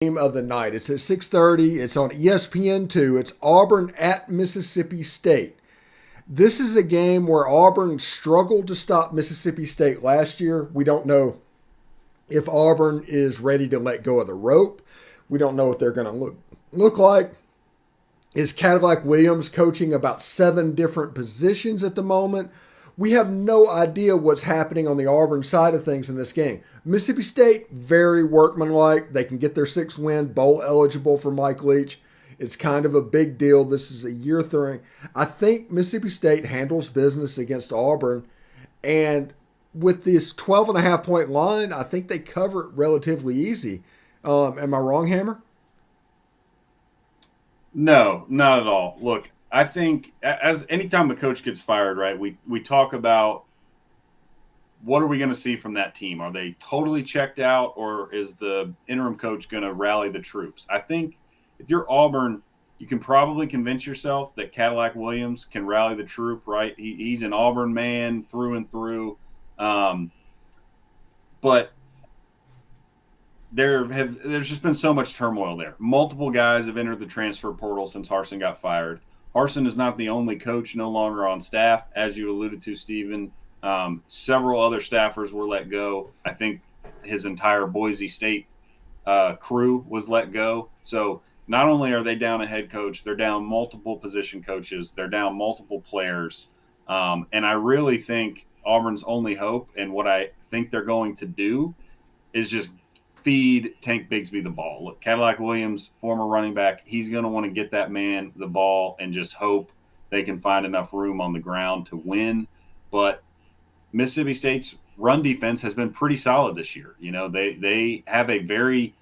game of the night. It's at 6:30. It's on ESPN2. It's Auburn at Mississippi State. This is a game where Auburn struggled to stop Mississippi State last year. We don't know if Auburn is ready to let go of the rope. We don't know what they're going to look like. Is Cadillac Williams coaching about 7 different positions at the moment? We have no idea what's happening on the Auburn side of things in this game. Mississippi State, very workmanlike. They can get their 6th win, bowl eligible for Mike Leach. It's kind of a big deal. This is a year thing. I think Mississippi State handles business against Auburn. And with this 12.5-point line, I think they cover it relatively easy. Am I wrong, Hammer? No, not at all. Look, I think as anytime a coach gets fired, right, we talk about what are we going to see from that team? Are they totally checked out, or is the interim coach going to rally the troops? I think if you're Auburn, you can probably convince yourself that Cadillac Williams can rally the troop, right? He's an Auburn man through and through. But there's just been so much turmoil there. Multiple guys have entered the transfer portal since Harsin got fired. Harsin is not the only coach no longer on staff, as you alluded to, Stephen. Several other staffers were let go. I think his entire Boise State crew was let go. So not only are they down a head coach, they're down multiple position coaches. They're down multiple players. And I really think Auburn's only hope, and what I think they're going to do, is just feed Tank Bigsby the ball. Look, Cadillac Williams, former running back, he's going to want to get that man the ball and just hope they can find enough room on the ground to win. But Mississippi State's run defense has been pretty solid this year. You know, they have a very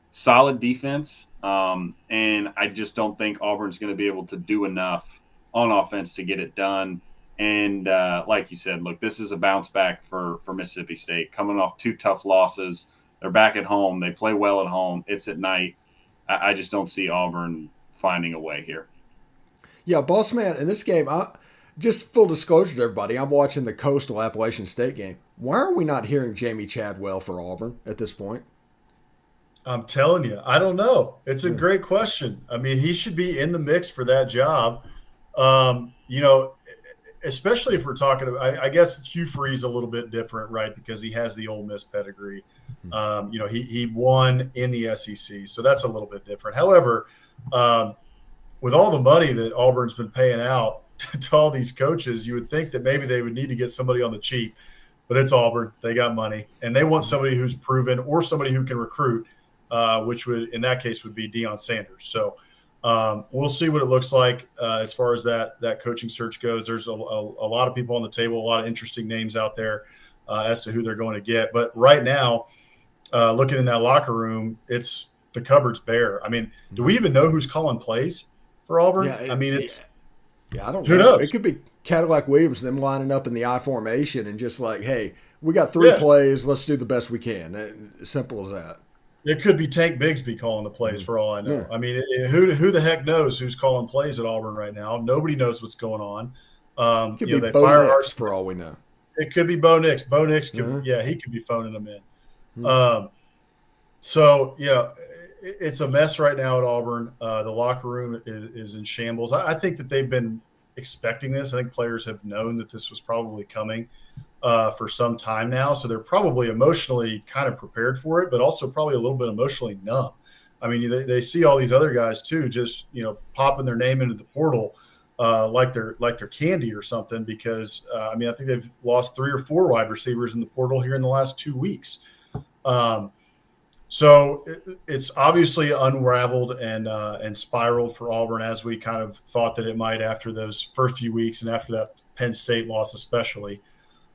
solid defense, and I just don't think Auburn's going to be able to do enough on offense to get it done. And like you said, look, this is a bounce back for Mississippi State, coming off 2 tough losses. They're back at home. They play well at home. It's at night. I just don't see Auburn finding a way here. Yeah, boss man, in this game, just full disclosure to everybody, I'm watching the Coastal Appalachian State game. Why are we not hearing Jamie Chadwell for Auburn at this point? I'm telling you, I don't know. It's a great question. I mean, he should be in the mix for that job. You know, especially if we're talking about, I guess Hugh Freeze a little bit different, right? Because he has the Ole Miss pedigree. You know, he won in the SEC, so that's a little bit different. However, with all the money that Auburn's been paying out to all these coaches, you would think that maybe they would need to get somebody on the cheap, but it's Auburn. They got money, and they want somebody who's proven or somebody who can recruit, which would, in that case, would be Deion Sanders. So we'll see what it looks like as far as that coaching search goes. There's a lot of people on the table, a lot of interesting names out there as to who they're going to get. But right now, looking in that locker room, it's the cupboard's bare. I mean, do we even know who's calling plays for Auburn? Yeah, I mean, it's I don't who know. knows? It could be Cadillac Williams, them lining up in the I formation and just like, hey, we got 3 plays. Let's do the best we can. Simple as that. It could be Tank Bigsby calling the plays for all I know. Yeah. I mean, who the heck knows who's calling plays at Auburn right now? Nobody knows what's going on. It could You know, be they Bo fire Nix for all we know. It could be Bo Nix. Bo Nix could, he could be phoning them in. So yeah, it's a mess right now at Auburn. The locker room is in shambles. I think that they've been expecting this. I think players have known that this was probably coming for some time now. So they're probably emotionally kind of prepared for it, but also probably a little bit emotionally numb. I mean, they see all these other guys too, just, you know, popping their name into the portal like they're candy or something, because I mean, I think they've lost 3 or 4 wide receivers in the portal here in the last 2 weeks. So it's obviously unraveled and spiraled for Auburn, as we kind of thought that it might after those first few weeks and after that Penn State loss especially.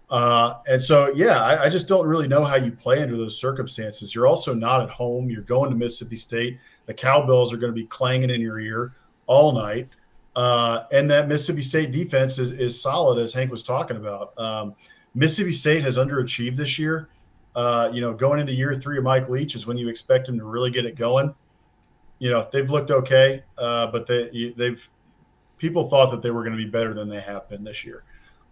And so, yeah, I just don't really know how you play under those circumstances. You're also not at home. You're going to Mississippi State. The cowbells are going to be clanging in your ear all night. And that Mississippi State defense is solid, as Hank was talking about. Mississippi State has underachieved this year. You know, going into year 3 of Mike Leach is when you expect him to really get it going. You know, they've looked okay, but people thought that they were going to be better than they have been this year.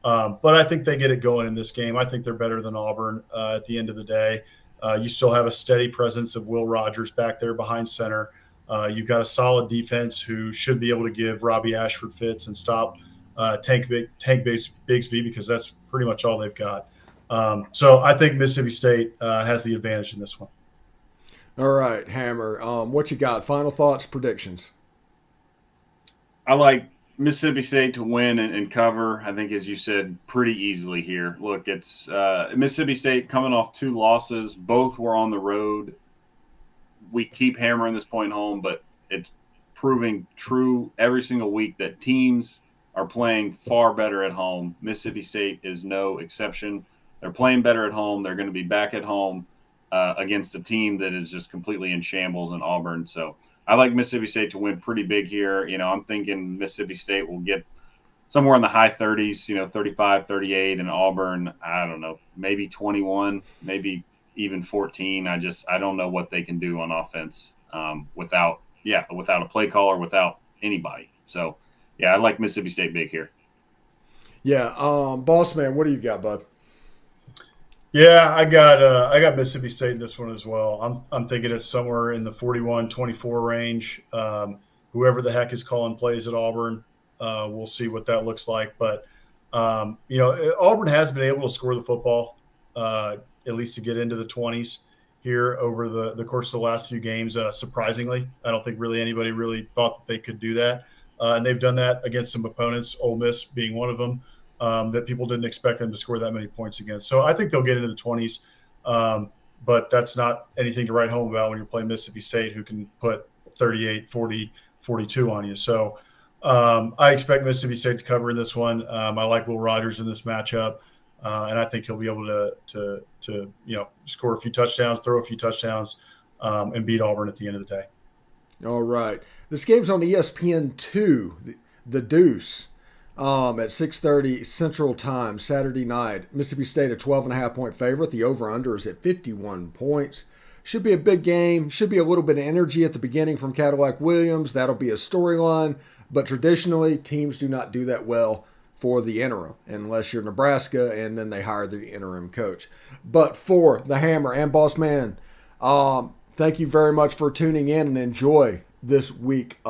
But I think they get it going in this game. I think they're better than Auburn at the end of the day. You still have a steady presence of Will Rogers back there behind center. You've got a solid defense who should be able to give Robbie Ashford fits and stop Tank Bigsby, because that's pretty much all they've got. So I think Mississippi State has the advantage in this one. All right, Hammer. What you got? Final thoughts, predictions? I like Mississippi State to win and cover. I think, as you said, pretty easily here. Look, it's Mississippi State coming off 2 losses. Both were on the road. We keep hammering this point home, but it's proving true every single week that teams are playing far better at home. Mississippi State is no exception. They're playing better at home. They're going to be back at home against a team that is just completely in shambles in Auburn. So I like Mississippi State to win pretty big here. I'm thinking Mississippi State will get somewhere in the high 30s, 35, 38, and Auburn, I don't know, maybe 21, maybe even 14. I don't know what they can do on offense without a play caller, without anybody. So, yeah, I like Mississippi State big here. Yeah, Boss Man, what do you got, bud? Yeah, I got Mississippi State in this one as well. I'm thinking it's somewhere in the 41-24 range. Whoever the heck is calling plays at Auburn, we'll see what that looks like. But Auburn has been able to score the football, at least to get into the 20s here over the course of the last few games. Surprisingly, I don't think really anybody really thought that they could do that, and they've done that against some opponents, Ole Miss being one of them. That people didn't expect them to score that many points against. So I think they'll get into the 20s, but that's not anything to write home about when you're playing Mississippi State, who can put 38, 40, 42 on you. So I expect Mississippi State to cover in this one. I like Will Rogers in this matchup, and I think he'll be able to score a few touchdowns, throw a few touchdowns, and beat Auburn at the end of the day. All right. This game's on ESPN2, The Deuce. At 6:30 Central Time, Saturday night. Mississippi State a 12.5-point favorite. The over-under is at 51 points. Should be a big game. Should be a little bit of energy at the beginning from Cadillac Williams. That'll be a storyline. But traditionally, teams do not do that well for the interim, unless you're Nebraska and then they hire the interim coach. But for the Hammer and Boss Man, thank you very much for tuning in and enjoy this week